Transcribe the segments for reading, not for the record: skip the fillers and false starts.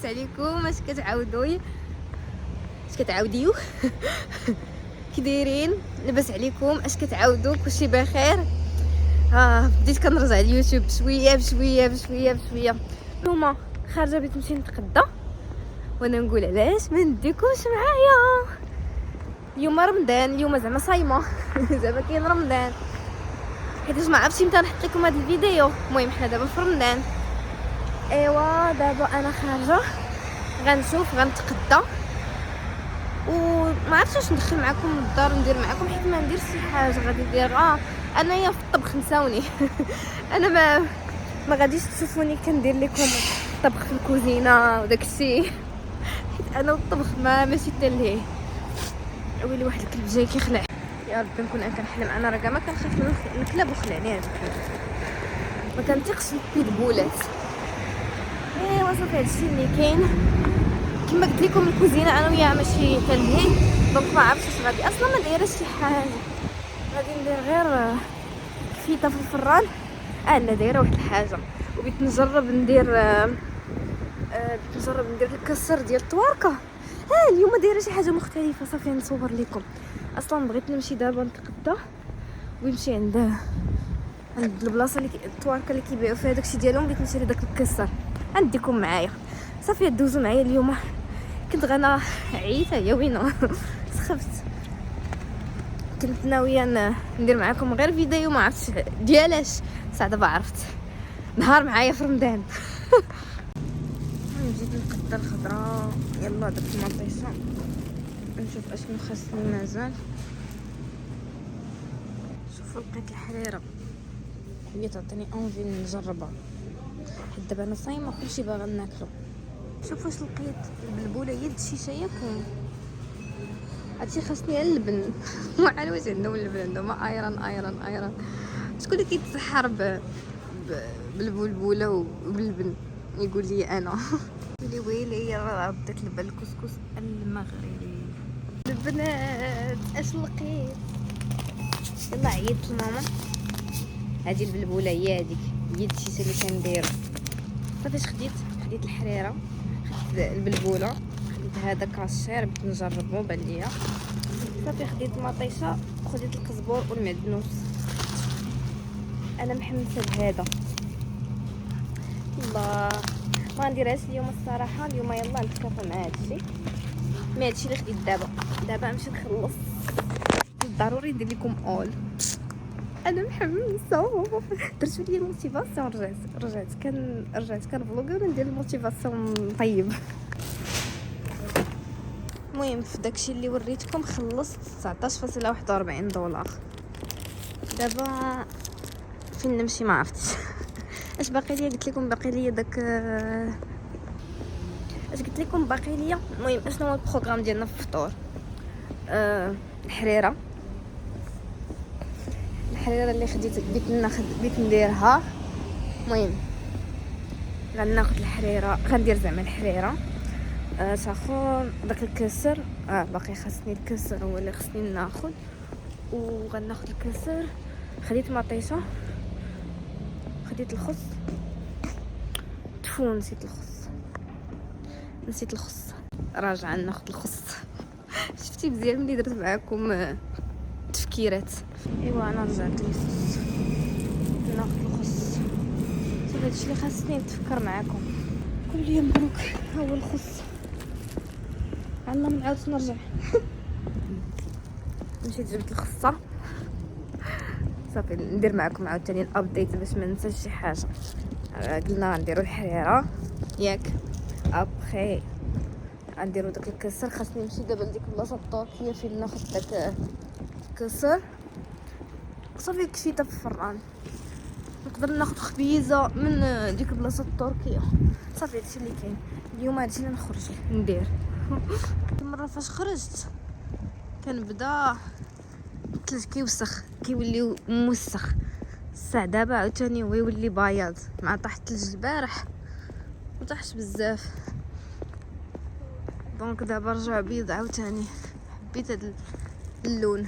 لاباس عليكم؟ اش كتعاوديو كي دايرين؟ لاباس عليكم؟ اش كتعاودوا؟ كلشي بخير؟ بديت كنرجع اليوتيوب بشويه بشويه بشويه بشويه. اليوم خارجه بغيت نمشي نتغدى وانا نقول علاش ما نديكوش معايا. اليوم رمضان، اليوم زعما صايمه زعما كاين رمضان، حيت ما عرفتش متى نحط لكم هذا الفيديو. المهم حنا دابا في رمضان. ايوا دابا انا خارجه غنشوف غنتقدى وما عرفتش واش ندخل معكم للدار ندير معكم، حيت ما ندير شي حاجه غادي ندير انايا في الطبخ نساوني انا ما غاديش تشوفوني كندير لكم الطبخ في الكوزينه وداك الشيء، حيت انا والطبخ ماشي تلهيه. ويلي واحد الكلب جاي كيخلع، يا ربي نكون انا كنحلم. انا راه ما كنخاف من الكلاب وخلعني هذا ما كنتيقش البيتبولات. ايوا صافي هادشي اللي كاين. كما قلت لكم الكوزينه انا وياها ماشي تلهي، دونك ما عرفتش واش غادي اصلا ما دايره شي حاجه. غادي ندير غير كفيته في الفران. لا دايره واحد الحاجه وبغيت نجرب ندير الكسر ديال الطواركه. اليوم دايره شي حاجه مختلفه. صافي نصور لكم. اصلا بغيت نمشي دابا نتغدى ونمشي عند البلاصه اللي الطواركه اللي كيبيعوا فيها داكشي ديالهم. بغيت نشري داك الكسر عندكم معايا. صافي دوزوا معايا اليوم. كنت غانا عييت هي وينه سخفت. كنت ناويه ندير معكم غير فيديو ما عرفتش ديالاش، صح دابا عرفت. نهار معايا في رمضان نزيد نقدر الخضره. يلا درت المطيشه نشوف اشنو خاصني مازال. شوفوا لقيت الحريره هي تعطيني اونفي نجربها، حيت دابا انا صايمه كلشي باغا ناكلو. شوفوا واش لقيت. البلبوله يد الشيشه ياكم هادشي خاصني اللبن ما عارف واش عندهم اللبن. عندهم ايران. شكون اللي كيتسحر بالبلبوله وباللبن؟ يقول لي انا ويلي راه بدات لبن الكسكس المغربي. البنات اش لقيت؟ يلا عيطت لماما. هذه البلبوله هي هذيك يد الشيشه اللي كندير. صافي خديت الحريره، خديت البلبوله، خديت هذا كاشير بغيت نجربو بان ليا. صافي خديت المطيشه وخديت القزبور والمعدنوس. انا محمسه بهذا. الله ما نديرهاش اليوم الصراحه. اليوم يلا نتكافى مع هادشي. مي هادشي اللي خديت دابا نمشي نخلص. ضروري ندير لكم اول. انا محمسه. درت شويه الموتيفاسيون. رجعت كنفلوغر ندير الموتيفاسيون طيب. المهم في داكشي اللي وريتكم خلصت 19.41 دولار. دابا فين نمشي ما عرفتش. اش باقي ليا؟ قلت لكم باقي ليا داك اش قلت لكم باقي ليا. المهم اشنو هو البروغرام ديالنا في الفطور؟ الحريره اللي خديت بغيت نديرها. المهم غناخذ الحريره، غندير زعما الحريره ساخون داك الكسر. باقي خاصني الكسر هو اللي خصني ناخذ. وغناخذ الكسر. خديت مطيشه، خديت الخس. نسيت الخس. راجعه ناخذ الخس. شفتي مزيان ملي درت معكم تفكيرات. ايوا انا رجعت للخس. ناخذ الخس. صافي هادشي اللي خاصني نتفكر معكم. كل لي مبروك. ها هو الخس. عندنا من عاود نرجع. مشيت جبت الخصه. صافي ندير معكم عاوتاني الابديت باش ما ننساش شي حاجه. قلنا نديروا الحريره ياك، ابخي غنديروا داك الكسر. خاصني نمشي دابا لديك البلاصه التركيه فين ناخذ داك الكسر. صافي كفيته في الفران. نقدر ناخذ خبيزه من ديك البلاصه التركيه. صافي هادشي اللي كاين اليوم. هادشي اللي نخرج ندير. المره فاش خرجت كنبدا الثلج كيوسخ كيولي موسخ. الساعه دابا عاوتاني هو يولي بياض مع طاح الثلج البارح وطاحش بزاف. دونك دابا رجع بيض عاوتاني. حبيت هاد اللون.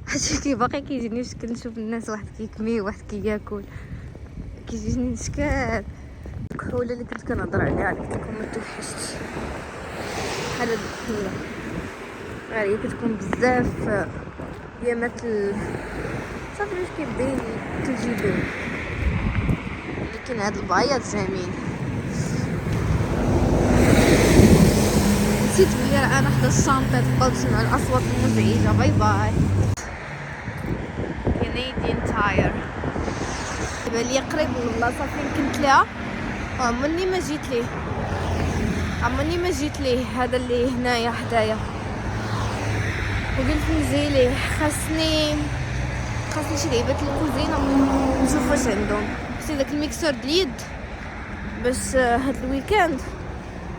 هادشي باقي كيجيني شكل نشوف الناس واحد كيكمي واحد كياكل كيجيني شكال. الكحوله اللي كنت كنهضر عليها اللي قلت لكم ما توحشتش بحال هاد الكحوله، غير هي كتكون بزاف ايامات صافي باش كيبدا الثلج يدوب. ولكن هاد البياض زعمين. نسيت بلي انا حدا الشانطه، تبقاو تسمعوا الاصوات المزعجه. باي باي. كنديان تاير دابا ليا قريب من البلاصه فين كنت لها، عمرني ما جيت ليه هذا اللي هنايا حدايا، وقلت نجي ليه. خاصني شي لعبه الكوزينه نشوف واش عندهم. خصني داك الميكسور د اليد باش هاد الويكاند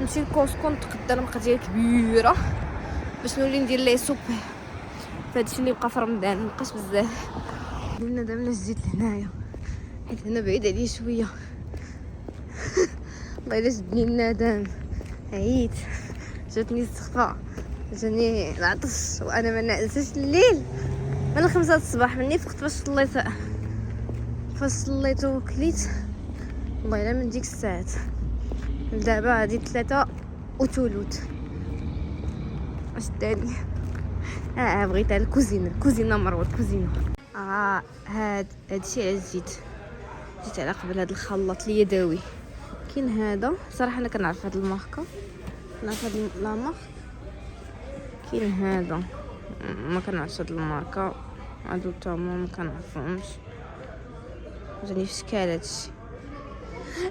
نمشي لكوسكو نتقدى المقادير كبيره باش نولي ندير ليه سوب. فهادشي اللي بقى في رمضان مبقاش بزاف. قلنا دابا جيت لهنايا حيت هنا بعيد عليا شويه. والله الا جبني الندم، عييت، جاتني السخفه، جاني العطش، وانا ما نعساش الليل من 5 الصباح. مني فقت فاش صليت وكليت، والله الا من ديك الساعات دابا هادي 3 وثلث. اش داني بغيت على الكوزينه مروه الكوزينه. هادشي علاش جيت على قبل. هاد الخلاط اليدوي كاين هذا، صراحه انا كنعرف هاد الماركه، كنعرف هاد لا مارك. كاين هذا ما كنعرفش هاد الماركه، هادو تما ما كنعرفهمش. جاني في شكال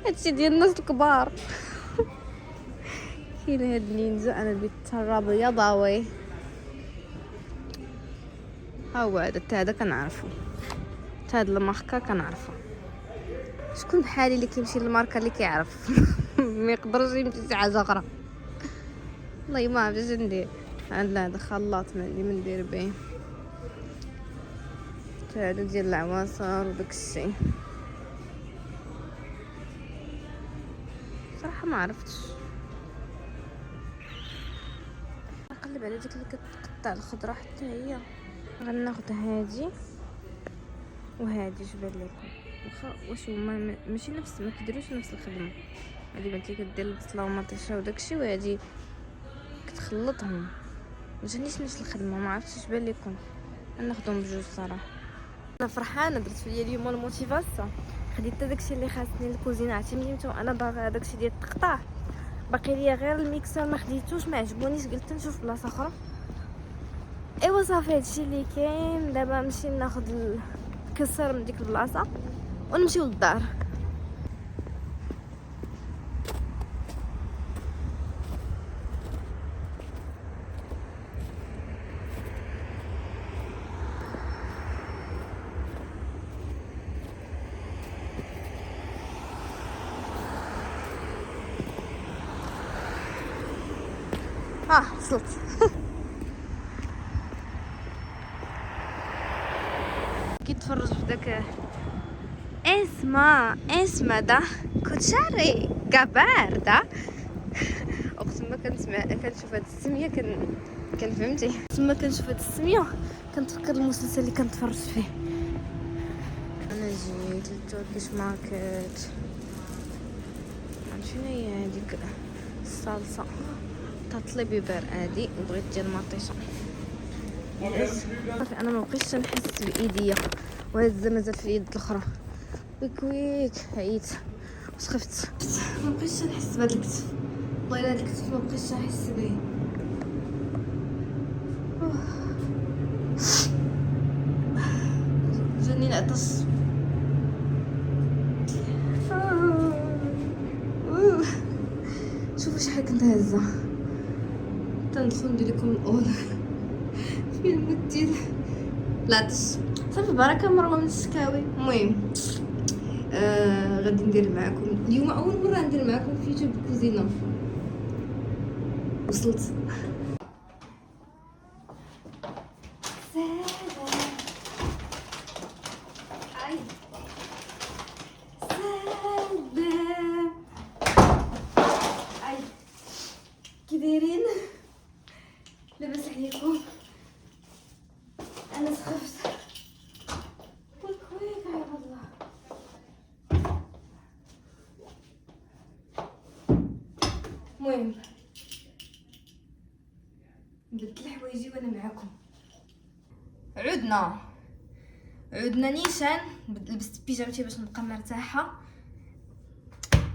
هادشي ديال الناس الكبار. كاين هاد نينجا، انا بغيت التراب يضاوي. ها هو هذا كنعرفو، هاد الماركه كنعرفها. شكون بحالي اللي كيمشي للماركه اللي كيعرف؟ ما يقدرش يمشي شي حاجه اخرى. والله ما عرفتش ندير. عندنا هذا خلاط ما عندي من ندير به، هذا ديال العواصر وداك الشيء. صراحه ما عرفتش. نقلب على ديك اللي كتقطع الخضره حتى هي. غناخذ هادي وهادي. جبال لكم واخا واش هما ماشي نفس، ما كيديروش نفس الخدمه. هادي بنتي كدير البصله والمطيشه وداكشي، وهادي كتخلطهم. ما جانيش نفس الخدمه، ما عرفتش اش بان لكم. ناخذهم بجوج صراحه. انا فرحانه درت فيا اليوم الموتيفاسيون. خديت داكشي اللي خاصني الكوزينه. عرفتي ملي انا باغا داكشي ديال التقطاع، باقي ليا غير الميكسر ما خديتوش، ما عجبونيش، قلت نشوف بلاصه اخرى. ايوا صافي هادشي اللي كاين. دابا نمشي ناخذ الكسر من ديك البلاصه ونمشيو للدار. وصلت. كيتفرج في داك اسما دا كوتشاري كاباردا. اقسم ما كنشوف هاد السميه فهمتي. تما كنشوف هاد السميه كنتفكر المسلسل اللي كنتفرج فيه. انا جيت للتركيش ماركت. شنو هي هذيك الصلصه تطلي بيبر هادي، وبغيت ديال المطيشه. صافي انا ما بقيتش نحس بايديا، وهذا مازال في اليد الاخرى. ويك عييت وسخفت. ما بقيتش نحس بهذا الكتف. والله الا هذا الكتف ما بقيتش نحس به. جاني العطش. شوفوا شحال كنت هازه. تندخل ندير لكم الاول فيلم ديال العطش. صافي بركه مروه من الشكاوي. المهم غادي ندير معكم اليوم اول مره ندير معكم في يوتيوب كوزينه. وصلت. كي دايرين؟ لاباس عليكم؟ انا سخفت. ويك عيب الله. المهم نبدل حوايجي وانا معاكم. عدنا نيشان. لبست بيجامتي باش نبقى مرتاحه،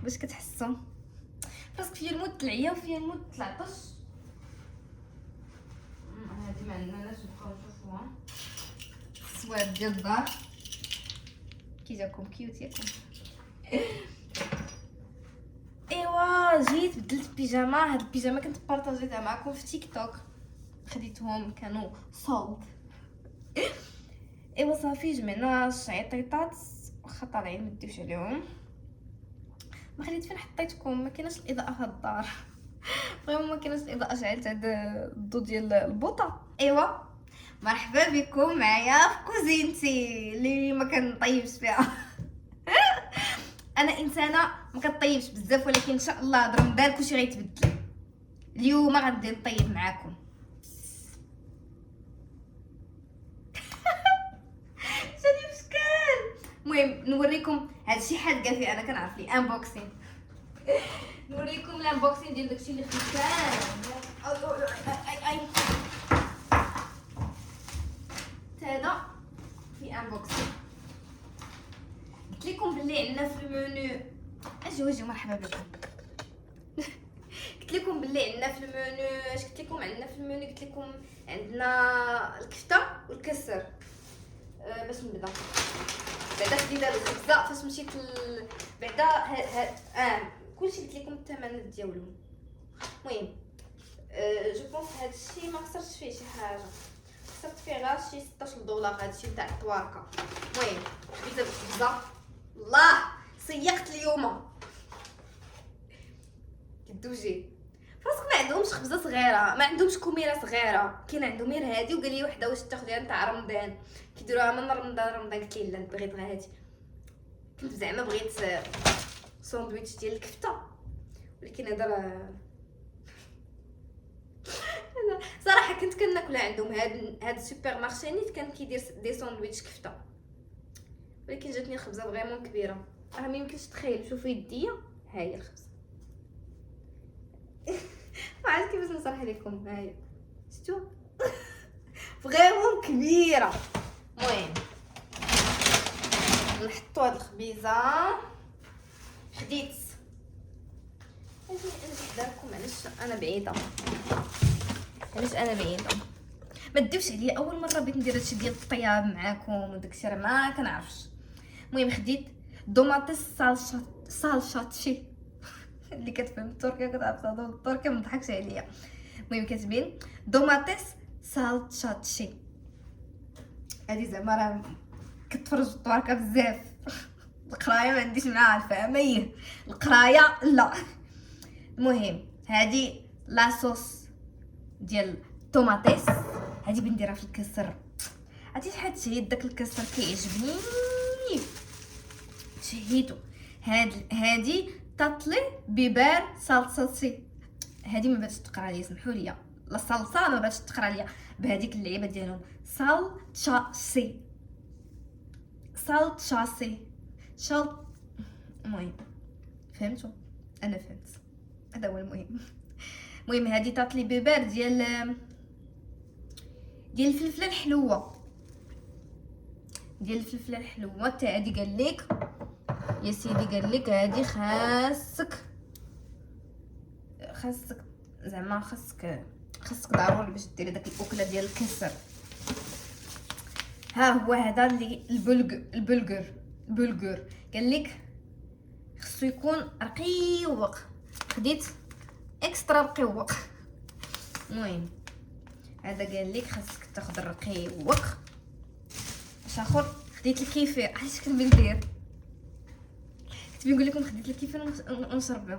باش كتحسوا راسك فيا المود العيا وفيا المود العطش. هادي ما عندناش، نبقاو نشوفوها. الصواب ديال الدار كي جاكم كيوت ياكم. ايوا جيت بدلت بيجاما. هاد البيجاما كنت بارطاجيتها معكم في تيك توك، خديتهم كانوا صولد. ايوا صافي جمعنا الشعيطيطات، واخا طالعين مديوش عليهم. ما خليت فين حطيتكم، ما كايناش الاضاءه في الدار. فريمون ما كايناش الاضاءه، شعلت هاد الضو ديال البوطه. ايوا مرحبا بكم معايا في كوزينتي اللي ما كنطيبش فيها. انا انسانه ما كطيبش بزاف، ولكن ان شاء الله هاد رمضان كلشي غيتبدل. اليوم غندي نطيب معاكم. شادي بشكال. المهم نوريكم هادشي حاد فيه، انا كنعرف لي انبوكسين. نوريكم الانبوكسين ديال داكشي اللي خديت. اي هذا في انبوكسين. قلت لكم باللي عندنا في المنيو اجي مرحبا بكم. قلت لكم باللي عندنا في المنيو، اش قلت لكم عندنا في المنيو؟ قلت لكم عندنا الكفته والكسر. باش نبدا بعدا خديت هاد الخبزه فاش مشيت بعدا كلشي قلت لكم الثمن ديالهم. المهم جو بونس هادشي ما خسرتش فيه شي حاجه، خسرت فيه غير شي 16 دولار. هادشي تاع الطواركه. المهم خديت هاد الخبزه، الله سيقت اليوم كدوجي. فراسك ما عندهمش خبزه صغيره، ما عندهمش كوميره صغيره، كاين عندهم غير هادي. وقال لي وحده واش تاخديها نتاع رمضان، كيديروها من رمضان. قلت لي لا بغيت غير هادي. كنت زعما بغيت ساندويتش ديال الكفته، ولكن هذا راه صراحه كنت كناكل عندهم. هاد السوبر مارشي نيت كان كيدير دي ساندويتش كفته، ولكن جاتني الخبزه فريمون كبيره. راه ما يمكنش تخيل. شوفوا يديا، ها هي الخبزه. ما عرفت كيفاش نشرح لكم. ها هي شفتوا فريمون كبيره. المهم نحطوا هاد الخبيزه. خديت لكم علاش انا بعيده، ما تديوش عليا. اول مره بغيت ندير هادشي ديال الطياب معاكم وداكشي راه ما كنعرفش. المهم خديت دوماتيس سالشاتشي. اللي كتفهم التركيه كتعرف تهضر التركيه، ما تضحكش عليا. المهم كاتبين دوماتيس سالشاتشي. هادي زعما راه كتفرج في التركه بزاف. القرايه ما عنديش معاها، الفهميه القرايه لا. المهم هادي لاصوص ديال طوماطيس، هادي بنديرها في الكسر. عرفتي شحال تشهيت داك الكسر كيعجبني، تشهيتو. هادي تطلي بيبر صلصتي. هادي ما باتش تقرا لي، سمحوا لي، لا صلصه ما باتش تقرا لي بهذيك اللعيبه ديالهم. صالتشاسي المهم فهمتوا؟ انا فهمت، هذا هو المهم. المهم هادي تطلي بيبر ديال الفلفله الحلوه، حتى هادي قال لك يا سيدي، قال لك هادي خاصك زعما خاصك ضروري باش ديري داك الاكله ديال الكسر. ها هو هذا اللي البلغر قال لك خصو يكون رقيق. خديت اكسترا رقيق. المهم هذا قال لك خاصك تاخذ الرقيق. اش اخر خديت الكيفير. عرفتي كنت بندير، كنت بنقول لكم خديت الكيفير ونشربو.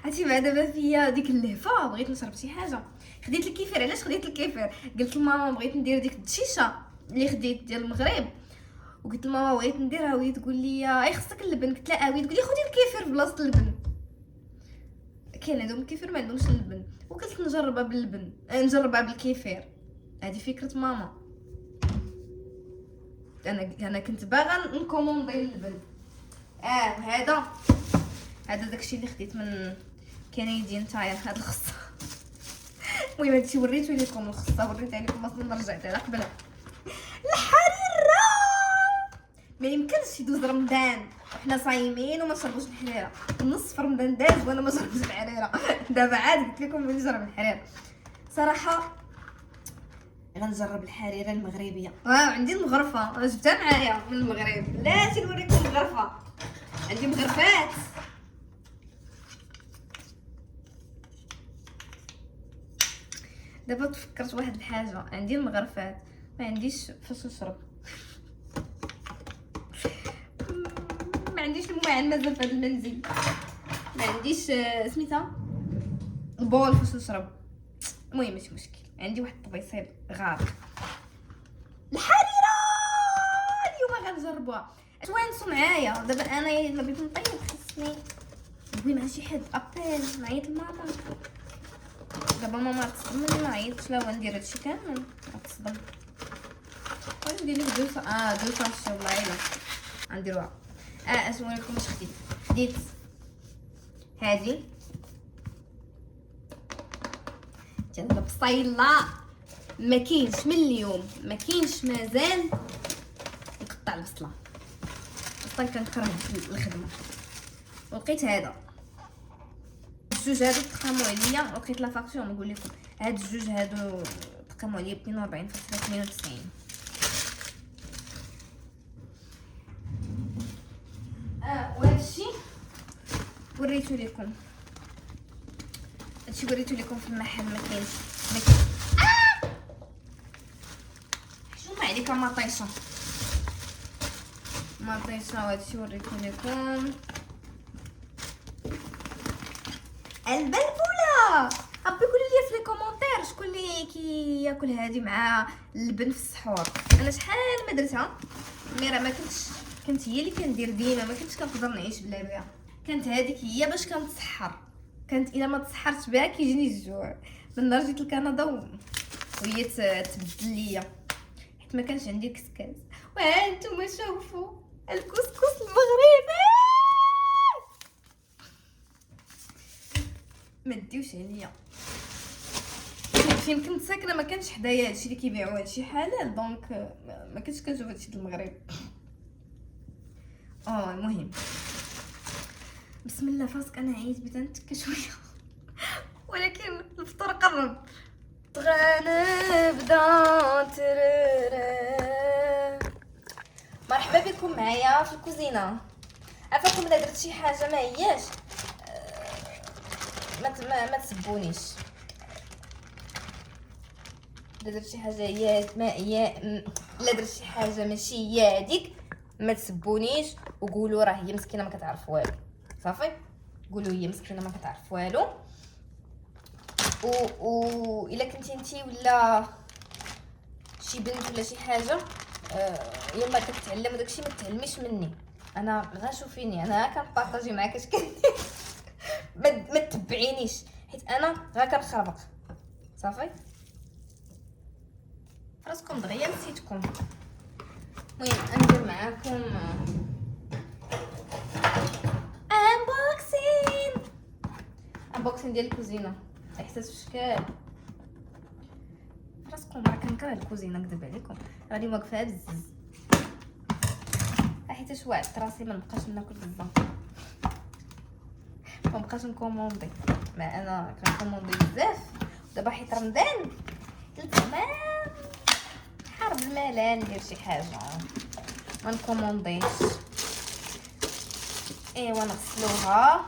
عرفتي مع دابا فيا ديك اللهفه بغيت نشرب شي حاجه. خديت الكيفير. علاش خديت الكيفير؟ قلت لماما بغيت ندير ديك الدشيشه اللي خديت ديال المغرب، وقلت لماما بغيت نديرها، وهي تقول لي اي خصك اللبن. قلت لها وهي تقول لي خدي الكيفير بلاصه اللبن. كاين عندهم الكيفير ما عندهمش اللبن، وقلت نجربها باللبن، نجربها بالكيفير. هذه فكره ماما. انا كنت باغا نكوموندي اللبن. هذا داكشي اللي خديت من كندي نتايا هاد الخصه. المهم هادشي وريتو لكم الخصه، وريتها لكم اصلا رجعتها على قبل. الحريره ما يمكنش يدوز رمضان وحنا صايمين وما شربوش الحريره، نصف رمضان داز وانا ما شربتش الحريره. دابا عاد قلت لكم من نجرب الحريره صراحه. غنجرب الحريره المغربيه. عندي المغرفه جبتها معايا من المغرب. لا نوريكم المغرفه، عندي مغرفات. دابا تفكرت واحد الحاجه، عندي المغرفات ما عنديش فاش نشرب. ما عنديش الماء مازال في هذا المنزل، ما عنديش سميتها البول فاش نشرب. المهم ماشي مشكل، عندي واحد الطبيصيل غار. الحريره اليوم غنجربوها. توانسوا معايا دابا. انا ما بغيت نطيب خصني نبغي مع شي حد ابيل نعيط لماما. دابا ماما تصدم ملي ما عيطتش لها وندير هادشي كامل غتصدم. واش ندير لك دوسه والله الا غنديروها. اش نوريكم واش خديت. خديت هادي جنب بصيله. ما كاينش من اليوم، ما كاينش مازال نقطع البصله اصلا كنكره الخدمه. ولقيت هذا الجوج هادو تقاموا عليا، لقيت لا فاكتور نقول لكم. هاد الجوج هادو تقاموا عليا ب 42.98. وهادشي وريتو لكم، هادشي وريتو لكم في المحل. ما كاينش حشومه عليك مطيشه وهادشي وريتو لكم. البلبوله ربي قولوا لي في لي كومونتير شكون اللي كياكل هادي مع اللبن في السحور. انا شحال ما درتها ميرا ما كنت هي اللي كندير ديما، ما كنتش كنقدر نعيش بلا بها. كانت هذيك هي باش كنتسحر. كانت الا ما تسحرت بها كيجيني الجوع. من نهار جيت لكندا وهي تبدل ليا حيت ما كانش عندي كسكاس. وها نتوما شوفوا الكسكس المغربي. ما ديوش عليا. فين كنت ساكنه ما كانش حدايا هادشي اللي كيبيعوا هادشي حلال، دونك ما كنتش كنشوف هادشي د المغرب. المهم بسم الله فراسك. انا عييت بدا نتكا شويه ولكن الفطور قرب. غنبدا مرحبا بكم معايا في الكوزينه. عفاكم الا درت شي حاجه ما هياش ما تسبونيش. الا درت شي حاجه الا درت شي حاجه ماشي هي هذيك ما تسبونيش وقولوا راه هي مسكينه ما كتعرف والو. صافي قولوا هي مسكينه ما كتعرف والو. و الا كنتي انتي ولا شي بنت ولا شي حاجه يلا كتعلم وداكشي ما تعلميش مني. انا غا شوفيني انا كنبارطاجي معاك اش كندير. ما تتبعينيش حيت انا غا كنخربق. صافي فراسكم دغيا نسيتكم. المهم ندير معاكم انبوكسين ديال الكوزينه. احساس فشكال فراسكم راه كنكره الكوزينه نكذب عليكم. راني واقفه بزز حيت وعدت راسي ما نبقاش ناكل بزاف، ما بقاش نكوموندي. ما انا كنكوموندي بزاف دابا حيت رمضان قلت تمام حرب الملل ندير شي حاجه ما نكومونديش. ايوا نغسلوها.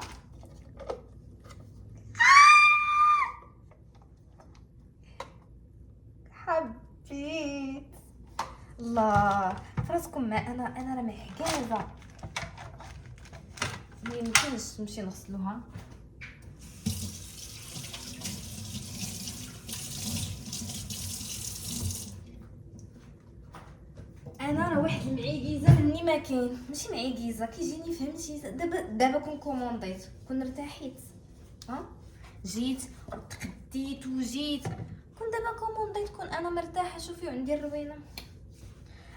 حبيت الله فراسكم. ما انا راه محكازه ما يمكنش نمشي نغسلوها. انا راه واحد المعيكيزه مني ما كاين. ماشي معيكيزه كيجيني فهمتي. دابا كون كومونديت كون ارتاحيت جيت وتقديت وجيت كون دابا كومونديت كون انا مرتاحه. شوفي عندي الروينه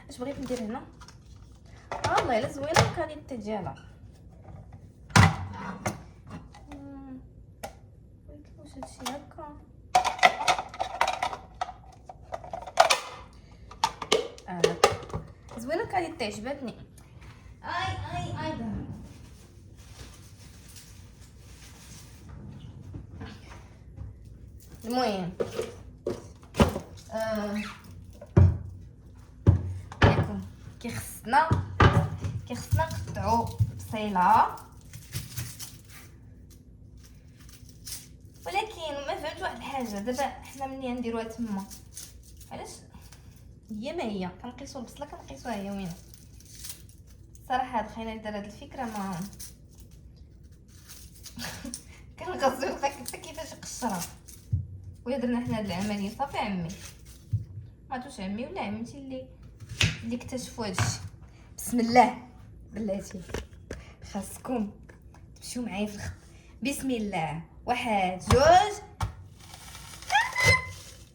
اش بغيت ندير هنا. والله الا زوينه الكاليتي ديالها. هادشي هكا. زوينه كاليتي، عجبتني. اي المهم ياكم كيخصنا نقطعو بصيله، ولكن ما فهمت واحد الحاجه. دابا حنا ملي نديروها تما علاش هي ما هي كنقيسو البصله كنقيسوها هي وين؟ صراحه هاد خاينه دار هاد الفكره ما كنغزو لقيت كيفاش قشرها. ولا درنا حنا هاد العمليه صافي عمي، ما عرفتش عمي ولا عمتي اللي اكتشفوا هادشي. بسم الله بلاتي، خاصكم تمشيو معايا في الخط. بسم الله، 1 2.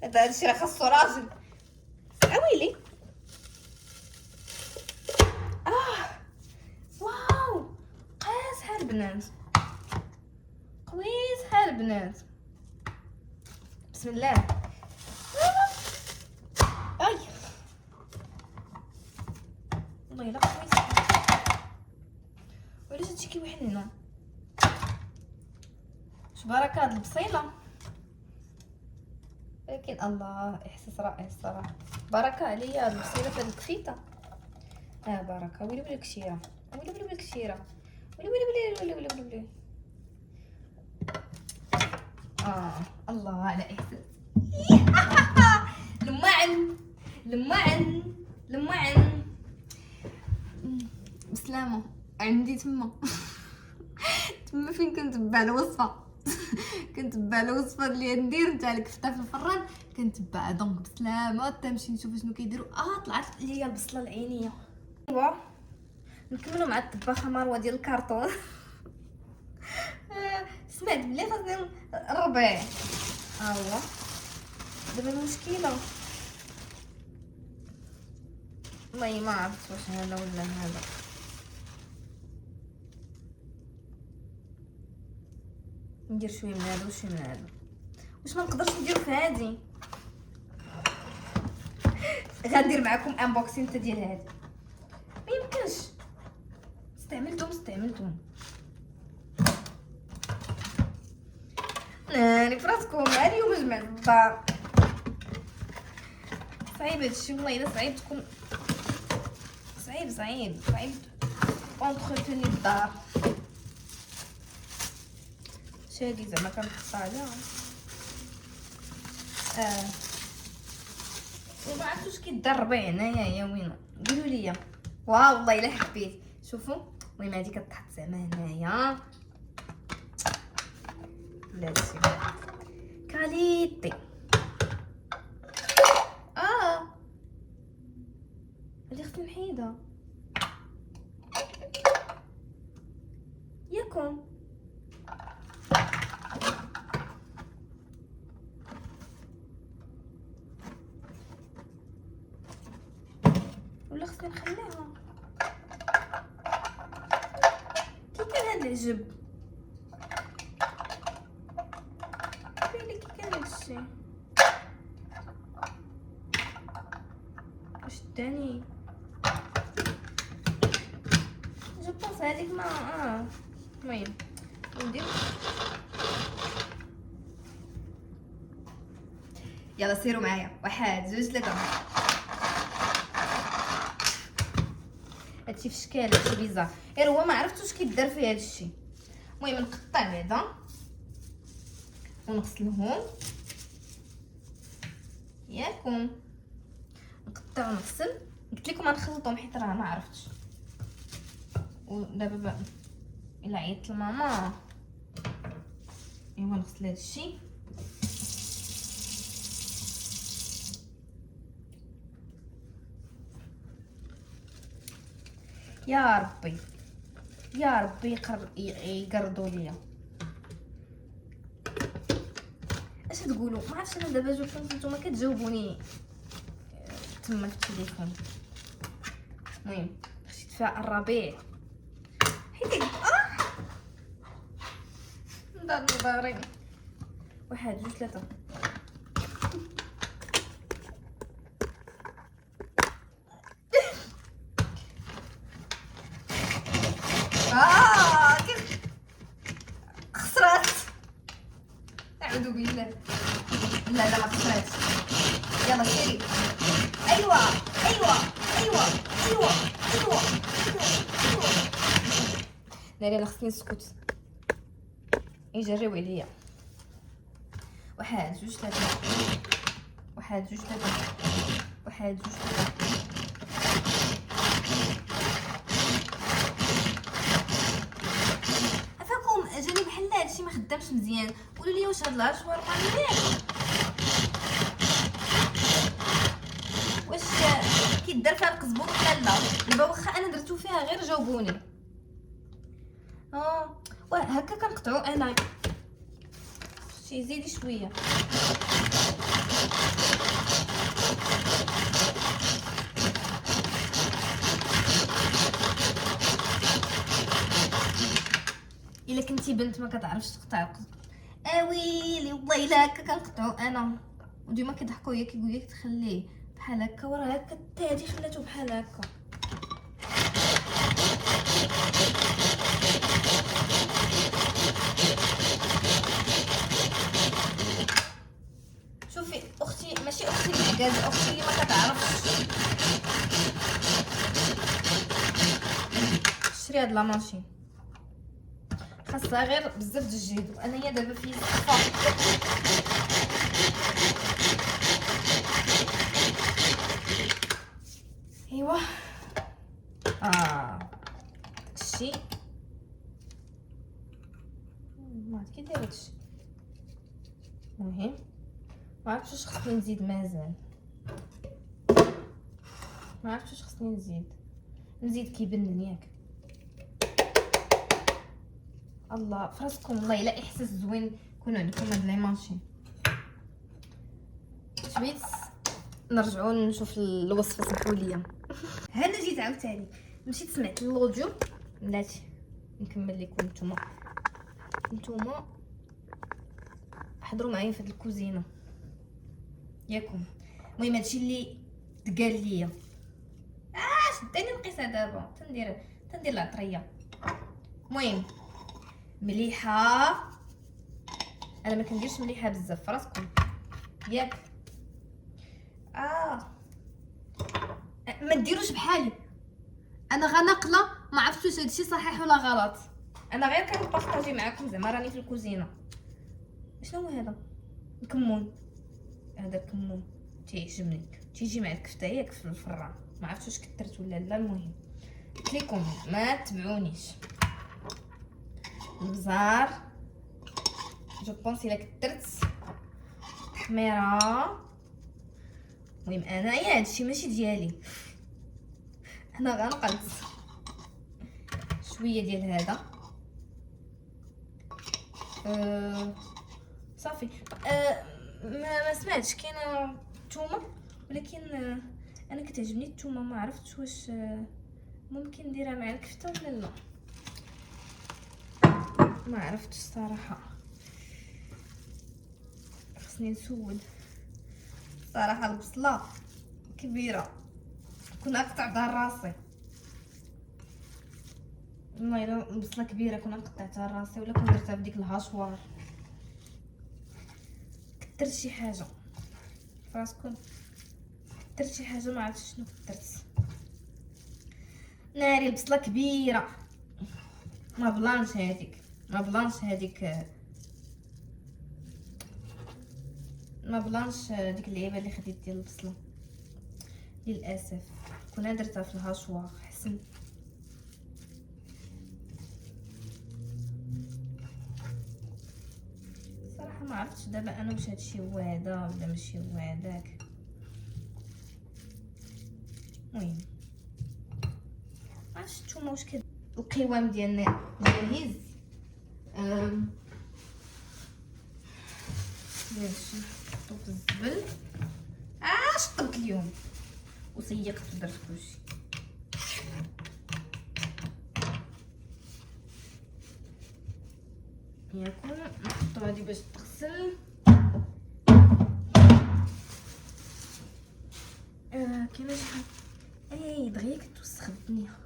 هادشي راه خاصو راجل. اويلي واو، قاسها البنات، قويسها البنات. بسم الله. اي والله الا قويسها. وعلاش هادشي كيوحلنا؟ بركة هاد البصيله، ولكن الله احساس رائع الصراحه. بركه عليا هاد البصيله في هاد الكفيته. بركه. ويلي الكشيره، ويلي الكشيره، ويلي. الله على احساس. لمعن بسلامه. عندي تما فين كنتبع الوصفه كنتبع الوصفه اللي ندير نتاع الكفته في الفران، كنتبع دونك بسلامه تمشي نشوف شنو كيديروا. طلعت لي البصله العينيه. ايوا نكملوا مع الطباخه مروه ديال الكارطون. سمعت بلي خاصني الربيع. هو دابا المشكله والله ما عرفت واش هذا ولا هذا. ندير شويه من هذا وشويه من هذا. واش ما نقدرش ندير في هذه؟ غندير معكم انبوكسين حتى ديال هذه. ما يمكنش، استعملتهم ناري فراسكم. اليوم جمعت الدار صعيب هادشي والله. الا صعيب تكون صعيب اونتروتوني الدار. شادي زعما كنحط عليها. وما عرفتش كيدار الربيع هنايا يا وينو. قولوا لي والله الا حبيت. شوفوا المهم هذه كتحط زعما هنايا. بلاتي كاليتي. اللي خصني نحيدها ياكم. ولا خصني نخليها كي كان هاد العجب. كي كان هادشي واش داني. جبت هذيك ما المهم ندير. يلا سيروا معايا. 1 2 3. هادشي في شكال هادشي بيزار غير هو ما عرفتش واش كيدار فيه هادشي. المهم نقطع بعدا ونغسلهم ياكم. نقطع ونغسل. قلت لكم غنخلطهم حيت راه ما عرفتش. ودابا الا عيطت لماما ايوا نغسل هادشي. يا ربي يقردوا ليا. اش تقولوا؟ ما عرفتش انا دابا جوكم نتوما كتجاوبوني تما في التليفون. المهم خشيت فيها الربيع حيت نضاري 1 2 3. كيف خسرات؟ اعوذ بالله. لا ما خسراتش. يلا سيري. ايوا ايوا ايوا ايوا ايوا ايوا. ناري انا خصني نسكت يجريو عليا. 1 2 3. 1 2 3. 1 2 3. عفاكم جاني بحال هادشي ما خدامش مزيان. قولوا لي واش هاد الهاشوار مزيان، واش كيدار فيها القزبور ولا لا؟ دابا واخا انا درتو فيها غير جاوبوني. هكا كنقطعو انا. شي زيدي شويه. الا كنتي بنت ما كتعرفش تقطع ويلي والله الا هكا كنقطعو انا. وديما كيضحكوا ليا كيقول لك تخليه بحال هكا وراه هكا حتى هادي خلاتو بحال هكا. شوفي اختي، ماشي اختي العكازه، اختي اللي ما كتعرفش. شري هاد لا ماشين خاصها غير بزاف د الجهد. انايا دابا في الصفا ايوا داكشي ما عرفت كي داير هادشي. المهم ما عرفتش واش خصني نزيد مازال. ما عرفتش واش خصني نزيد كيبنن ياك. الله فراسكم والله الا احساس زوين يكون عندكم هاد لي ماشين. شويت نرجعوا نشوف الوصفه سمحوا لي. هنا جيت عاوتاني مشيت سمعت الاوديو بلاتي نكمل لكم. نتوما حضروا معايا في هاد الكوزينه ياكم. المهم هادشي اللي تقال ليا شداني نقيسها دابا تندير العطريه. المهم مليحه، انا ما كنديرش مليحه بزاف فراسكم ياك. ما ديروش بحالي انا غنقله. ما عرفتش واش هادشي صحيح ولا غلط. انا غير كنبارطاجي معكم زعما راني في الكوزينه. شنو هو هذا الكمون؟ هذا الكمون تيعجبني، تيجي مع الكفته ياك في الفران. ما عرفتش واش كثرت ولا لا. المهم قلت لكم ما تبعونيش. البزار جو بونس الا كثرت تحميره. المهم انايا هادشي ماشي ديالي، انا غنقلت شويه ديال هذا صافي. ما سمعتش كاينه الثومه، ولكن انا كتعجبني الثومه. ما عرفتش واش ممكن نديرها مع الكفته ولا لا. ما عرفتش الصراحه، خصني نسول صراحه. البصله كبيره كنا قطعتها راسي. والله الا البصله كبيره كنا قطعتها راسي ولا كنت درتها بديك الهاشوار. كثرت شي حاجه فراسكم، كثرت شي حاجه ما عرفتش شنو كثرت. ناري البصله كبيره. ما بلانش هذيك ما بلانش ديك اللعيبه اللي خديت ديال البصله. للاسف كنا درتها في الهاشوار حسن. صراحه ما عرفتش دابا انا واش هادشي هو هذا ولا ماشي هو هذاك. المهم عرفتش نتوما واش القوام ديالنا جاهز. باش نحطو في الزبل. شطبت اليوم وسيقت ودرت كلشي. ياكل نحطو هادي باش تغسل. كاينه شحال دغيا كتوسخ الدنيا.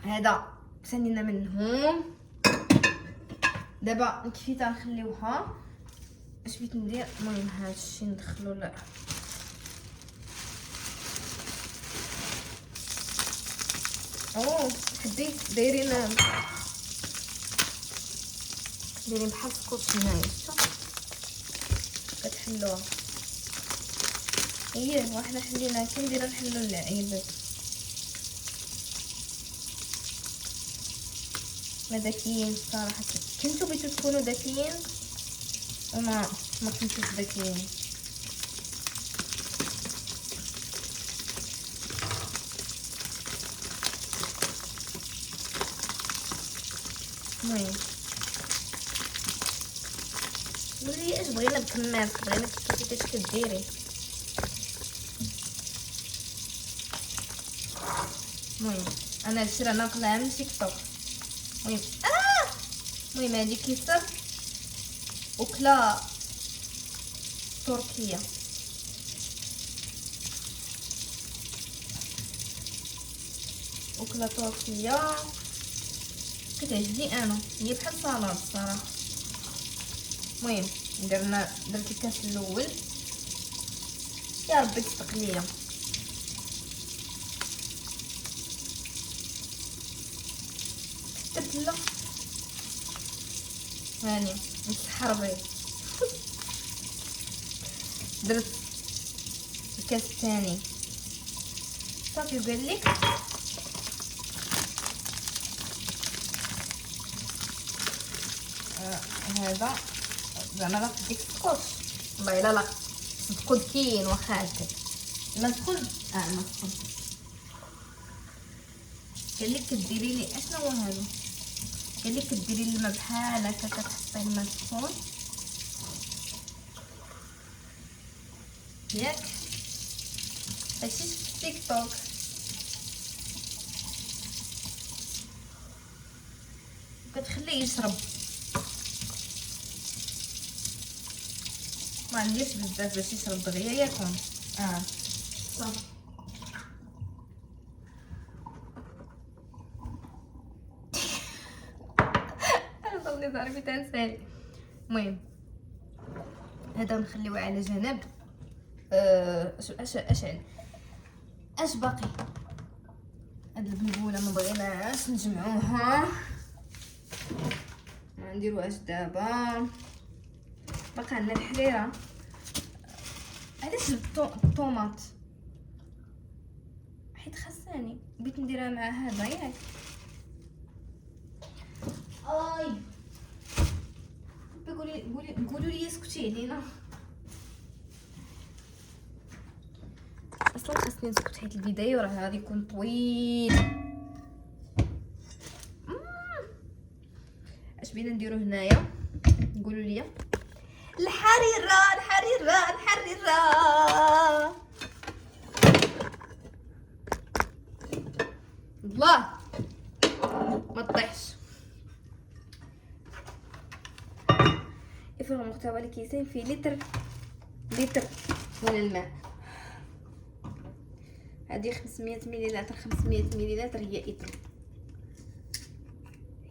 هذا سنينا منهم. دابا كفيت غنخليوها. اش بغيت ندير؟ المهم هادشي ندخلو لا حديت دايرين بحال سكوتش هنايا. شفتو كتحلوها هي وحنا حلينا كندير نحلو اللعيبات. ما ذكيين صراحه. كنتو بغيتو تكونوا ذكيين وما كنتوش ذكيين. المهم قولي اش بغينا بكماس. بغينا كيفاش كديري. المهم انا هادشي راه ناقله من تيك توك. المهم هادي كيسر وكلا تركيا. وكلا تركيا كتعجبني انا. هي بحال سلطه الصراحه. المهم درت الكاس الاول. يا ربي تصدق ليا. درت لا هاني متحربي. درت الكاس الثاني صافي. وقال لك هذا زعما لا ديك السكوتش. والله الا لا صدقوا ذكيين. واخا هكا ما تدخل ما تدخل. قال لك كديري لي اشنو هو هذا. قال لك كديري الماء بحال هكا كتحطي الماء سخون ياك. هادشي في تيك توك. كتخليه يشرب. ما نديرش بزاف باش يشرب دغيا ياكم. صافي. ضلني ضربي تنسالي. المهم هذا نخليوه على جنب. اش باقي؟ هاد البنبوله ما بغيناش نجمعوها. ما نديروهاش دابا. باقي عندنا الحريره. علاش الطوماط حيت خاصني بغيت نديرها مع هذا ياك. قولوا لي اسكتي علينا. اصلا خاصني نسكت حيت الفيديو راه غادي يكون طويل. اش بينا نديرو هنايا؟ قولوا لي. الحريره الله ما تطيحش. يفرغ محتوى الكيسين في لتر من الماء. هذه 500 مليلتر. 500 مليلتر هي إطر.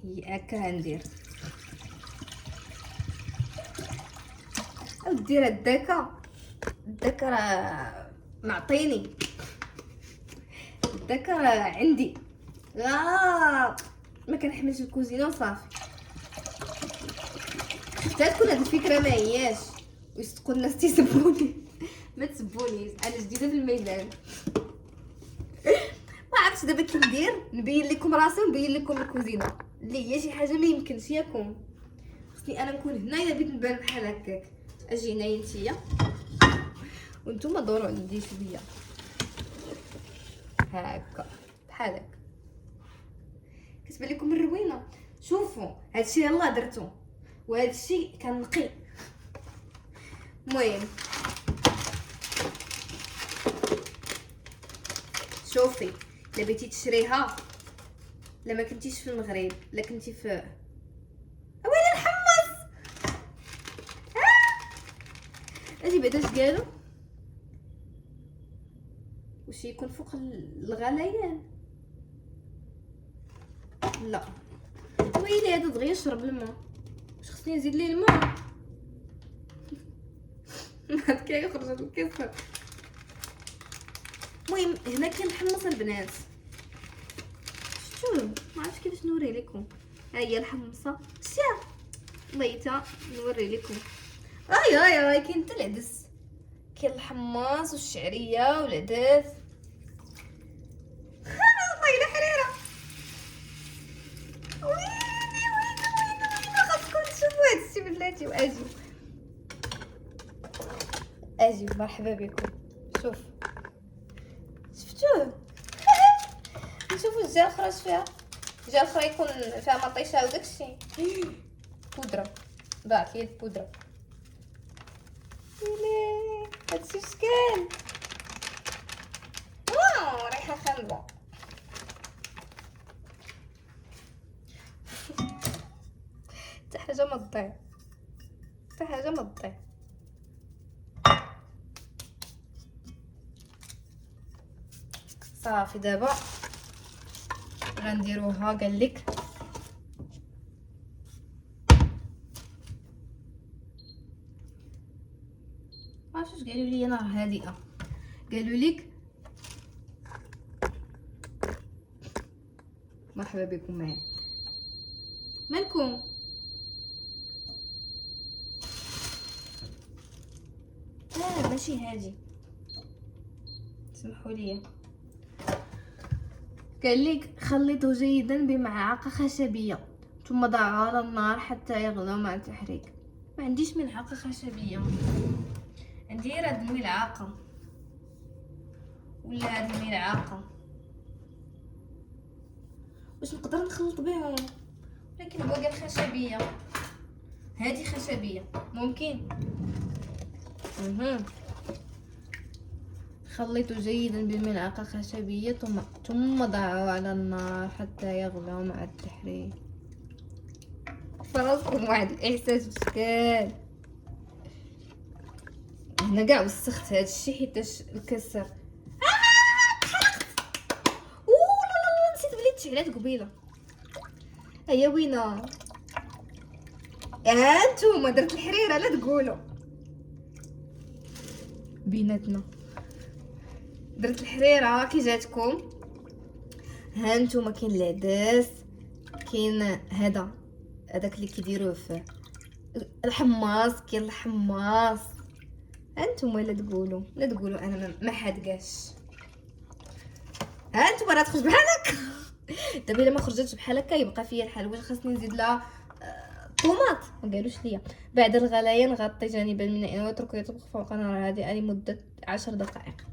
هي هكا ندير. او دير الدكا راه معطيني. الدكا راه عندي. ما كنحملش الكوزينه وصافي. حتى تكون هاد الفكره ما هياش ويصدقوا الناس تيسبوني. ما تسبونيش انا جديده في الميدان. ما عرفتش دابا كي ندير نبين لكم راسي ونبين لكم الكوزينه اللي هي شي حاجه ما يمكنش ياكم. خصني انا نكون هنايا بغيت نبان بحال هكاك. اجي هنايا نتيا وانتم دوروا عندي شويه هكا بحال هكا. كتبان لكم الروينه. شوفوا هادشي يلاه درتو وهادشي كنقي. المهم شوفي الا بغيتي تشريها لا ما كنتيش في المغرب لا كنتي في ويلي نحمص. اجي بعدا اش قالوا داكشي يكون فوق الغليان. لا ويلي هذا دغيا يشرب الماء، واش خصني نزيد ليه الماء؟ هاد كيخرج الكسر. المهم هنا كنحمص البنات، شفتوا ما عرفتش كيفاش نوري لكم. ها هي الحمصه شا بغيتها نوري لكم. اي كاين حتى العدس، كاين الحماص والشعريه والعدس. والله الا حريره. ويلي خاصكم تشوفوا هادشي بلاتي. واجيو مرحبا بكم. شوف شفتوه. نشوفوا الجهه الاخرى اش فيها. الجهه الاخرى يكون فيها مطيشه وداكشي. بودره ضاعت لي البودره. ويلي هادشي شكال. واو ريحه خانبه. حتى حاجه ما تضيع، حتى حاجه ما تضيع. صافي دابا غنديروها. قالك واش قالوا لي نار هادئه، قالوا لك مرحبا بكم معايا. مالكم؟ ماشي هادي، سمحوا لي. قال لك خلطه جيدا بملعقه خشبيه ثم ضعه على النار حتى يغلو مع التحريك. ما عنديش ملعقه خشبيه، عندي غير هاد الملعقه ولا هاد الملعقه. واش نقدر نخلط بهم؟ لكن هو قال خشبيه، هادي خشبيه ممكن. خلطوا جيدا بالملعقة خشبية ثم ضعوا على النار حتى يغلو مع التحريك. فراسكم واحد الاحساس بشكال. هنا كاع وسخت هاد الشي حيتاش الكسر. تحرقت. لا نسيت بلي تشعلات قبيله. هيا وينه انتوما درت الحريره لا تقولوا بيناتنا. درت الحريره كي جاتكم. ها نتوما كاين العدس، كاين هذاك اللي كيديروه في الحماص، كاين الحماص. انتوما لا تقولوا انا ما حادقاش. ها انتوما راه تخرج بحال هكا. دابا الا ما خرجتش بحال هكا يبقى فيا الحال. واش خاصني نزيد لها طوماط؟ ما قالوش ليا. بعد الغليان غطي جانبا من الاناء واتركه يطبخ فوق نار هادئه لمده 10 دقائق.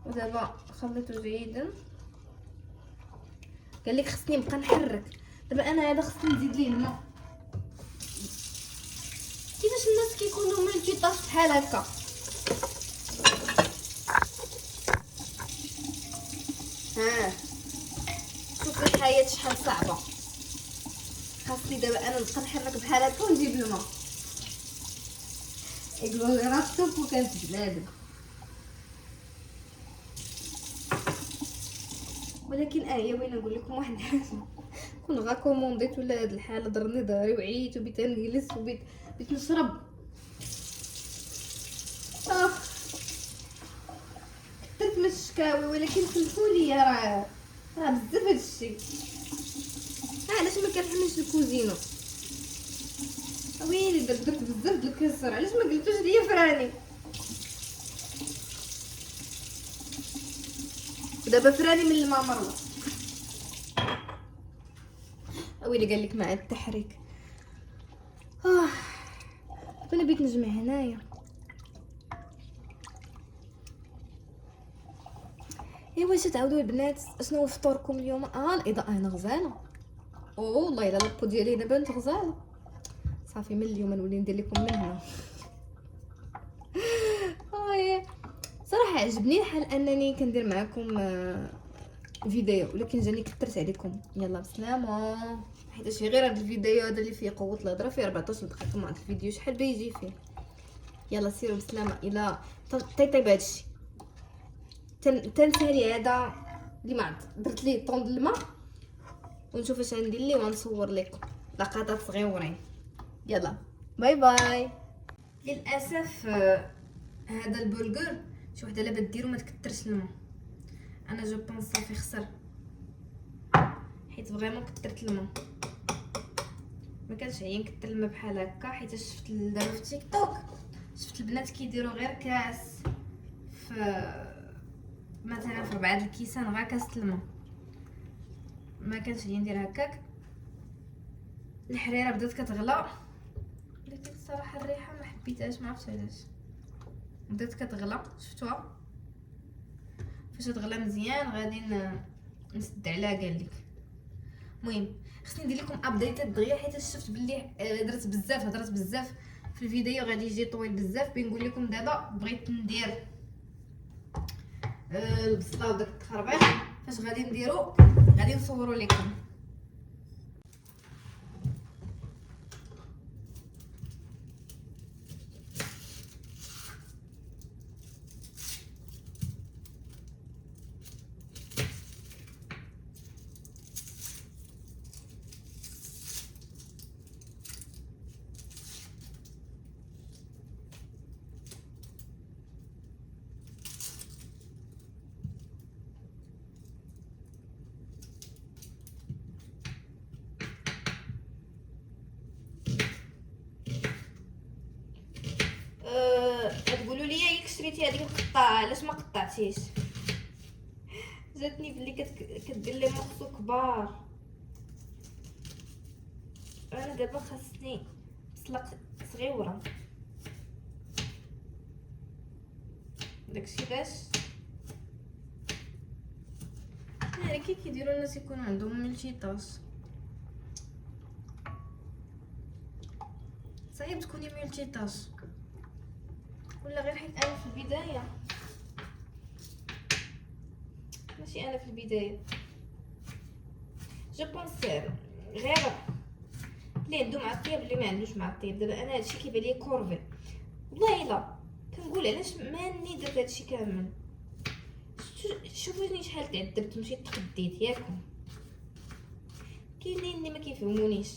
ودابا خلطته جيدا. قال لك خصني نبقى نحرك. دابا انا هذا خصني نزيد ليه الماء. كيفاش الناس كيكونوا ملتي طاش بحال هكا؟ شوف الحياه شحال صعبه. خاصني دابا انا نبقى نحرك بحال هكا ونجيب الماء. يقولوا لي راه الطوب وكانت بلادك. ولكن هي وين نقول لكم واحد الحاجه. كون غا كومونديت ولا هاد الحاله ضرني ظهري وعييت وبيت نجلس وبيت نشرب. كثرت من الشكاوي ولكن سمحوا لي راه بزاف هادشي. علاش ما كنحملش الكوزينه؟ ويلي درت بزاف د الكسر. علاش ما قلتوش ليا فراني؟ دابا فراني من الماء مروه. ويلي قال لك مع التحريك. انا بغيت نجمع هنايا. ايوا واش تعاودوا البنات شنو هو فطوركم اليوم؟ الاضاءه هنا غزاله. والله الا لابو ديالي هنا بانت غزاله. صافي من اليوم نولي ندير لكم من هنا. صراحه عجبني الحال انني كندير معكم فيديو، ولكن جاني كثرت عليكم. يلا بسلامه. حيت غير هذا الفيديو هذا اللي فيه قوه الهضره فيه 14 دقيقه. مع هذا الفيديو شحال بيجي فيه؟ يلا سيروا بسلامه الى طيب هادشي تنسالي هذا اللي ما عرفت درت ليه طون د الماء ونشوف اش غندير ليه ونصور لكم لقطات صغيورين. يلا باي باي. للاسف هذا البرجر شي وحده لا ديرو ما تكثرش الماء. انا جو بونس صافي خسر حيت فريمون كثرت الماء. ما كانش عيا نكثر الماء بحال هكا حيت شفت دابا في تيك توك شفت البنات كيديروا غير كاس في مثلا في 4 الكيسان غير كاس الماء. ما كانش عيا ندير هكاك. الحريره بدات كتغلى ولكن الصراحه الريحه ما حبيتهاش ما عرفتش علاش. بدات كتغلى شفتوها فاش تغلى مزيان غادي نسد عليها قالك. المهم خصني ندير لكم ابديتات دغيا حيت شفت بلي هضرت بزاف في الفيديو غادي يجي طويل بزاف. بنقول لكم دابا بغيت ندير البصله وداك التخربيق فاش غادي نديرو غادي نصوروا لكم. تقولوا لي ياك شريتي هذيك القطعه علاش ما قطعتيش؟ جاتني بلي كدير لي مورسو كبار. انا دابا خاصني بصله صغيره داكشي باش كي كيديروا الناس يكون عندهم ملتيطاج. صعيب تكوني ملتيطاج ولا غير حيت انا في البدايه ماشي انا في البدايه جو بونس غير اللي عنده مع الطياب اللي ما عندوش مع الطياب. دابا انا هادشي كيبان لي كورفي والله الا كنقول علاش ماني درت هادشي كامل. شوفوني شحال تعذبت مشيت تخديت ياكم. كاينين اللي ما كيفهمونيش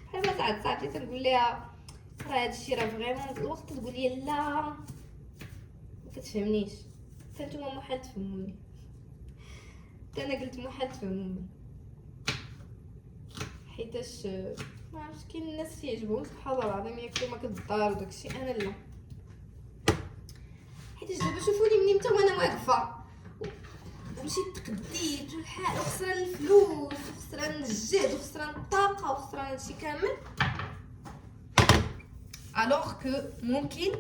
بحال ما ساعات صاحبتي تنقول ليها راه هادشي راه فريمون الوقت تقول لي لا ما كتفهمنيش. حتى نتوما محال تفهموني حتى انا قلت محال تفهموني حيتاش ما عرفتش كاين الناس يعجبهم سبحان الله العظيم ياكلوا ماكل الدار وداكشي. انا لا حيتاش دابا شوفوني مني متى وانا واقفه ومشيت تقديت والحال وخسران الفلوس وخسران الجهد وخسران الطاقه وخسران هادشي كامل الوغ كو ممكن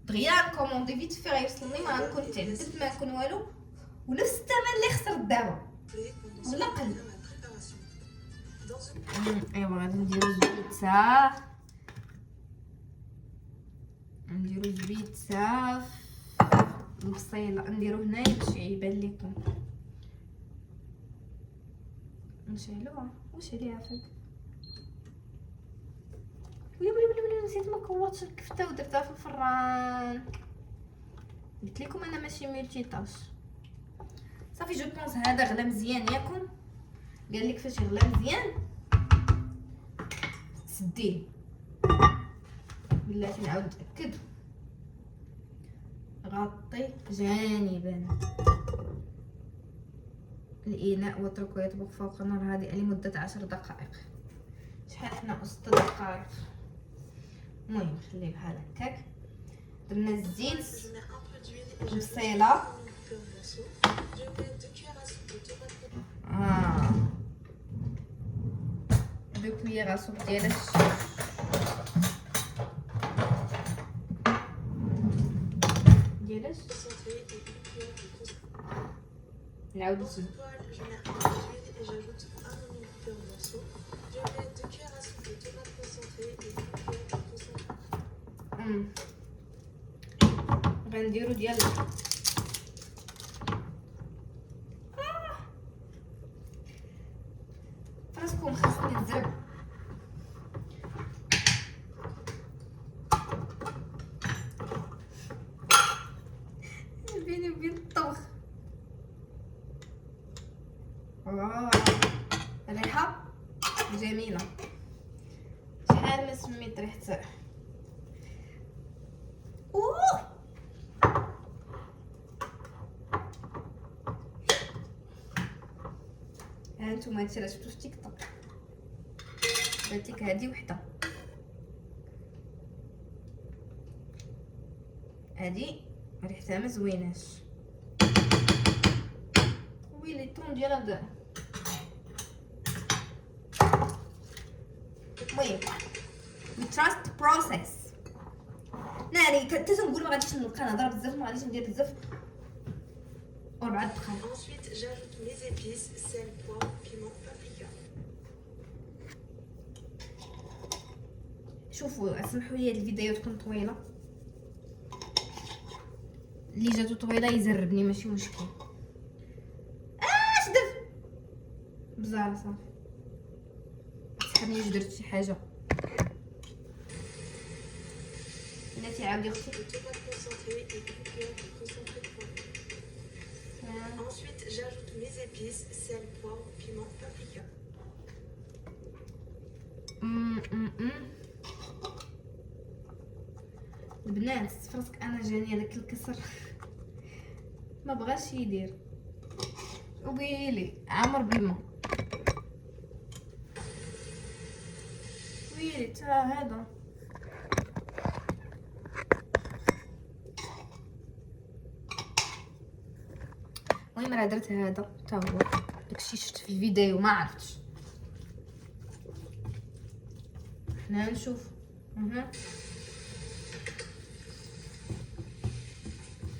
دغيا نكوموندي فيت في غيوصلني ما نكون تعذبت ما نكون والو ونفس الثمن اللي خسرت دابا ولا قل. ايوا غادي نديرو زبيته البصيله نديرو هنايا باش يبان لكم. نشعلوها واش عليها فيك ولا نسيت ما كورتش الكفته ودرتها في الفران. قلت لكم انا ماشي ملتيطاج. صافي جو بونس هذا غلا مزيان ياكم. قال لك فاش يغلى مزيان سديه بلاتي نعاود نتاكد. غطي جانبا الاناء واتركه يطبخ فوق نار هادئه لمده 10 دقائق. شحال حنا 6 دقائق. المهم خليه بحال هكاك. درنا الزيت البصيله دو كويير صوب ديال نعاود نزيد غنديرو ديال فراسكم خاصني نزرب الريحه جميله. شحال ما سميت ريحه ها نتوما هادشي راه شفتو في تيك توك. درت لك هادي وحده، هادي ريحتها ما زويناش. ويلي الطون ديالها بدا. المهم we trust the process. ناري تنقول ما غاديش نبقى نهضر بزاف، ما غاديش ندير بزاف. 4 دقائق. Ensuite, j'ajoute mes épices, sel, poivre, piment, paprika. شوفوا اسمحوا لي هاد الفيديو تكون طويله، اللي جاتو طويله يزربني ماشي مشكل. شدف بزاف صافي تسحبني درت شي حاجه. بلاتي عاودي اختي. Le tomate concentré et une cuillère de concentré de poivre. Ensuite, j'ajoute mes épices, sel, poivre, piment, paprika. البنات فراسك انا جاني هذاك الكسر ما بغاش يدير، ويلي عامر بالما. ويلي تا هذا المهم راه درت هذا تا هو داكشي شفت في الفيديو ما عرفتش. حنا نشوف.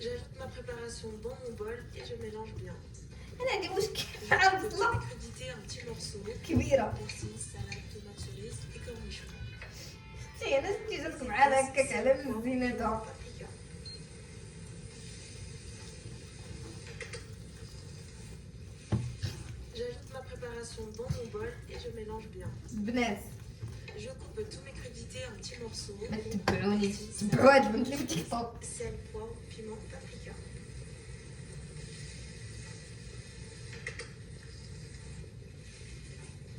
J'ajoute ma préparation dans mon bol et je mélange bien. انا عندي مشكل Je مع peux البصله créditer un petit morceau. كبيره. Persil, salade, tomate cerise et cornichons. شي انا شتي جاتك معانا هكاك على مزينتها. Paprika. J'ajoute ma préparation dans mon bol et je mélange bien. البنات Je coupe tous mes crudités en petits morceaux. ما تتبعونيش، تبعوا هاد البنت اللي في تيك توك. Sel, poivre, piment, paprika.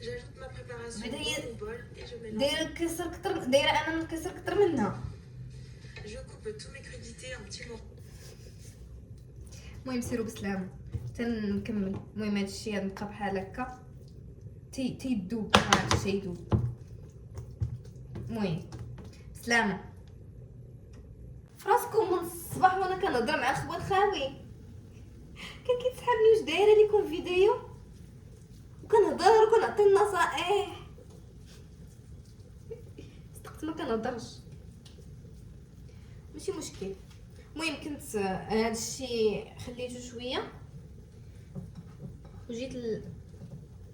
J'ajoute ma préparation Mais dans d'ailleurs- mon bol et je mélange. دايره الكسر كتر، دايره انا من الكسر كتر منها. Je coupe tous mes crudités en petits morceaux. المهم سيروا بسلامه تنكمل. المهم هاد الشيء غنبقى بحال هكا تيدوب، هاد الشيء يدوب. المهم سلامه. فراسكم من الصباح وانا كنهضر مع خوات خاوي كان كيتسحبني واش دايره لكم فيديو وكنهضر وكنعطي النصائح. صدقت ما كنهضرش ماشي مشكل. المهم كنت هذا الشيء خليته شويه وجيت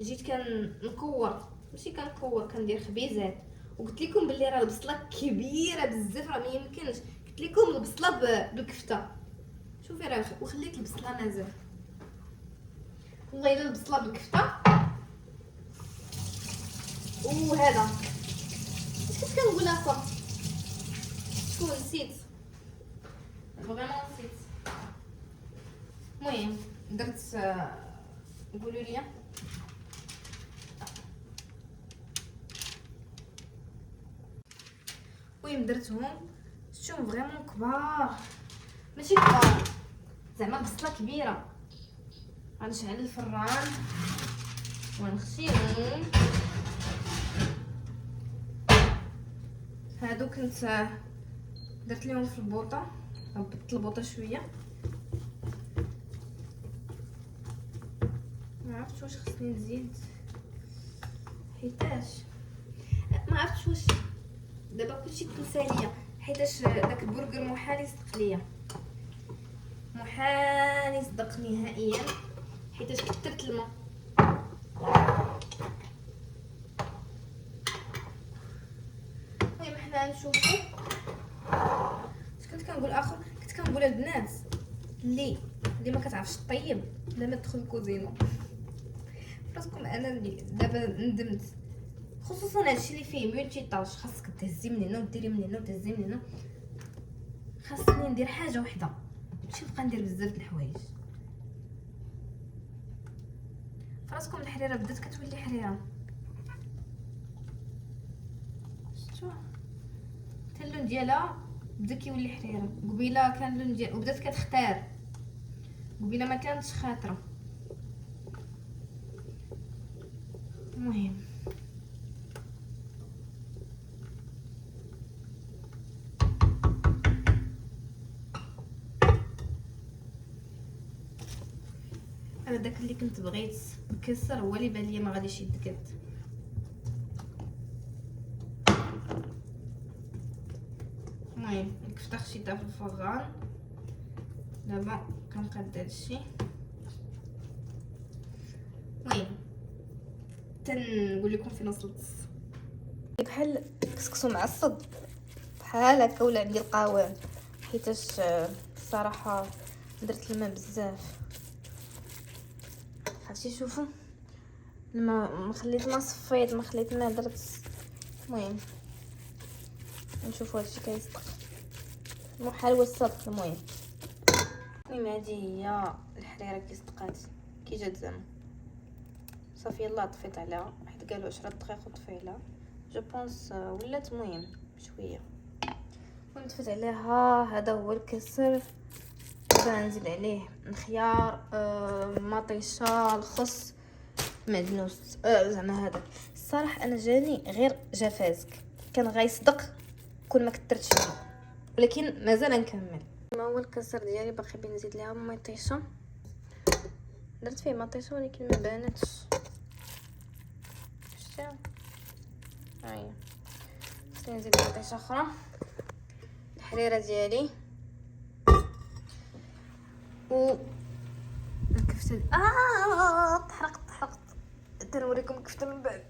جيت كنكور، ماشي كنكور، كندير خبيزات. وقلت لكم باللي راه البصله كبيره بزاف، راه ما يمكنش. قلت لكم البصله بالكفته. شوفي راه وخليت البصله مازال. والله الا البصله بالكفته. وهذا اش كنت كنقول اخر شكون نسيت فريمون نسيت. المهم درت قولوا لي المهم درتهم شفتهم فريمون كبار، ماشي كبار زعما بصله كبيره. غنشعل الفران ونخشيهم. هادو كنت درت لهم في البوطه، ربطت البوطه شويه. ما عرفتش واش خصني نزيد حيتاش ما عرفتش واش دابا كلشي تنسى ليا، حيتاش داك البرجر محال يصدق ليا، محال يصدق نهائيا حيتاش كثرت الماء. المهم حنا نشوفو. اش كنت كنقول اخر؟ كنت كنقول البنات اللي ما كتعرفش طيب لا ما تدخل الكوزينه. فراسكم انا اللي دابا ندمت، خصوصا هادشي اللي فيه ملتي طاج. خاصك تهزي من هنا وديري من هنا وتهزي من هنا. خاصني ندير حاجه وحده ماشي نبقى ندير بزاف د الحوايج. راسكم الحريره بدات كتولي حريره، شفتوا حتى اللون ديالها بدا كيولي حريره. قبيله كان اللون ديال وبدات كتختار، قبيله ما كانتش خاطره. المهم انا داك اللي كنت بغيت نكسر هو اللي بان لي ما غاديش يتقد. المهم الكفته خشيتها في الفران، دابا كنقاد هادشي. المهم تنقول لكم فين وصلت. بحال كسكسو معصب بحال هكا ولا عندي القوام، حيتاش الصراحه درت الماء بزاف. هادشي شوفوا ما خليت ما صفيت، ما خليت ما درت. المهم نشوفوا هادشي كيصدق محال الصدق. المهم هذه هي الحريره كي صدقات كي جات زعما صافي. يلا طفيت عليها حيت قالوا 10 دقائق وطفي عليها جو بونس ولات المهم شويه. المهم طفيت عليها. هذا هو الكسر. دابا نزيد عليه الخيار، مطيشه، الخس، معدنوس، زعما هذا. الصراحه انا جاني غير جافازك، كان غيصدق كون ما كثرتش فيه، ولكن مازال نكمل. ما هو الكسر ديالي باقي بنزيد ليها مطيشه. درت فيه مطيشه ولكن ما بانتش، شفتوا هاهي. خصني نزيد مطيشه اخرى. الحريره ديالي و الكفته تحرقت. تنوريكم الكفته من بعد.